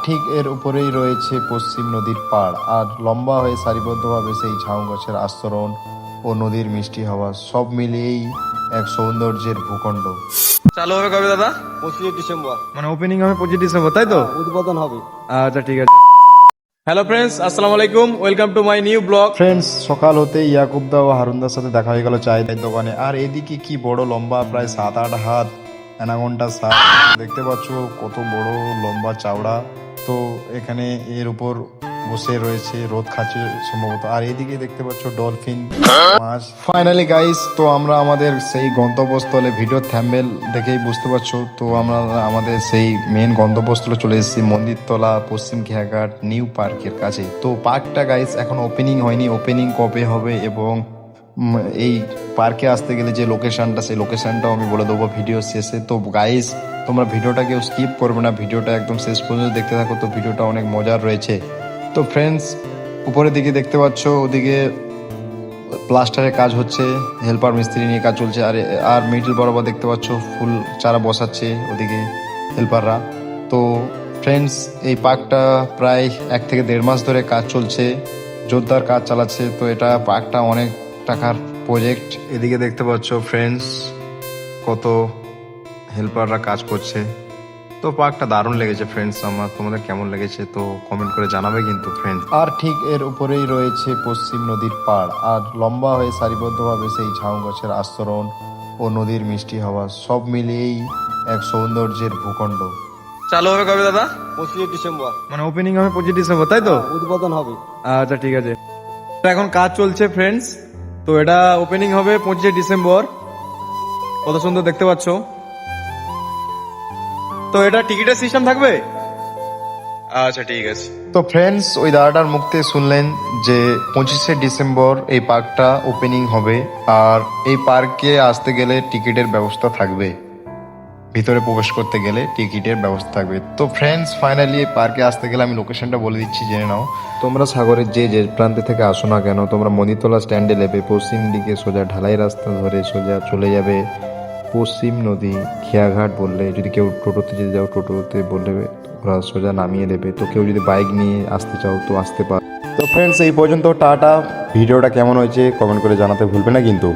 ঠিক এর উপরেই রয়েছে পশ্চিম নদীর পাড়, আর লম্বা হয়ে সারিবদ্ধভাবে সেই ঝাউ গাছের আস্তরণ ও নদীর মিষ্টি হাওয়া সব মিলিয়েই এক সৌন্দর্যের ভূখণ্ড। চালু হবে কবে দাদা? 25 ডিসেম্বর মানে ওপেনিং হবে 25 ডিসেম্বর, তাই তো? উদ্বোধন হবে। আচ্ছা ঠিক আছে। হ্যালো ফ্রেন্ডস, আসসালামু আলাইকুম, welcome to my new blog. Friends, সকাল হতেই ইয়াকুবদা ও হারুনদার সাথে দেখা হয়ে গেল চায়ের দোকানে। আর এদিকে কি বড় লম্বা, প্রায় 7-8 হাত অ্যানাকোন্ডা সাপ দেখতে পাচ্ছ, কত বড় লম্বা চাওড়া। তো এখানে এর উপর বসে রয়েছে, রোদ খাচ্ছে সম্ভবত। আর এদিকে দেখতে পাচ্ছ ডলফিন মাছ। ফাইনালি গাইস, তো আমরা আমাদের সেই গন্তব্যস্থলে, ভিডিও থ্যাম্বনেল দেখেই বুঝতে পারছো, তো আমরা আমাদের সেই মেন গন্তব্যস্থলে চলে এসেছি, মন্দিরতলা পশ্চিম খেয়াঘাট নিউ পার্কের কাছে। তো পার্কটা গাইস এখন ওপেনিং হয়নি, ওপেনিং কবে হবে এবং এই পার্কে আসতে গেলে যে লোকেশনটা, সেই লোকেশনটাও আমি বলে দেবো ভিডিও শেষে। তো গাইস, তোমরা ভিডিওটা কেউ স্কিপ করবে না, ভিডিওটা একদম শেষ পর্যন্ত দেখতে থাকো, তো ভিডিওটা অনেক মজার রয়েছে। তো ফ্রেন্ডস, উপরের দিকে দেখতে পাচ্ছ, ওদিকে প্লাস্টারের কাজ হচ্ছে, হেল্পার মিস্ত্রি নিয়ে কাজ চলছে। আর মিডল বরাবর দেখতে পাচ্ছ ফুল চারা বসাচ্ছে ওদিকে হেল্পাররা। তো ফ্রেন্ডস, এই পার্কটা প্রায় 1 থেকে 1.5 মাস ধরে কাজ চলছে, জোরদার কাজ চালাচ্ছে। তো এটা পার্কটা অনেক টাকার প্রজেক্ট। এদিকে দেখতে পাচ্ছ ফ্রেন্ডস, কত হেল্পাররা কাজ করছে। তো পার্কটা দারুণ লেগেছে ফ্রেন্ডস আমার। তোমাদের কেমন লেগেছে তো কমেন্ট করে জানাবে কিন্তু ফ্রেন্ডস। আর ঠিক এর উপরেই রয়েছে পশ্চিম নদীর পাড়, আর লম্বা হয়ে সারিবদ্ধভাবে সেই ঝাউ গাছের আস্তরণ ও নদীর মিষ্টি হাওয়া সব মিলিয়েই এক সৌন্দর্যের ভূখণ্ড। চালু হবে কবে দাদা? 25 ডিসেম্বর মানে ওপেনিং হবে 25 ডিসেম্বর, তাই তো? উদ্বোধন হবে। আচ্ছা ঠিক আছে। এখন কাজ চলছে ফ্রেন্ডস, তো এটা ওপেনিং হবে 25 ডিসেম্বর। কত সুন্দর দেখতে পাচ্ছ। তো এটা টিকিটের সিস্টেম থাকবে? আচ্ছা ঠিক আছে। তো ফ্রেন্ডস, ওই দাদাটার মুখ থেকে শুনলেন যে 25শে ডিসেম্বর এই পার্কটা ওপেনিং হবে, আর এই পার্কে আসতে গেলে টিকিটের ব্যবস্থা থাকবে, ভিতরে প্রবেশ করতে গেলে টিকিটের ব্যবস্থা থাকবে। তো ফ্রেন্ডস, ফাইনালি এই পার্কে আসতে গেলে আমি লোকেশনটা বলে দিচ্ছি, জেনে নাও। তোমরা সাগরের যে প্রান্তে থেকে আসো না কেন, তোমরা মন্দিরতলা স্ট্যান্ডে নেবে, পশ্চিম দিকে সোজা ঢালাই রাস্তা ধরে সোজা চলে যাবে পশ্চিম নদী খেয়াঘাট বললে। যদি কেউ টোটোতে যেতে যাও, টোটোতে বললে ওরা সোজা নামিয়ে দেবে। তো কেউ যদি বাইক নিয়ে আসতে চাও তো আসতে পারো। তো ফ্রেন্ডস, এই পর্যন্ত টাটা। ভিডিওটা কেমন হয়েছে কমেন্ট করে জানাতে ভুলবে না কিন্তু।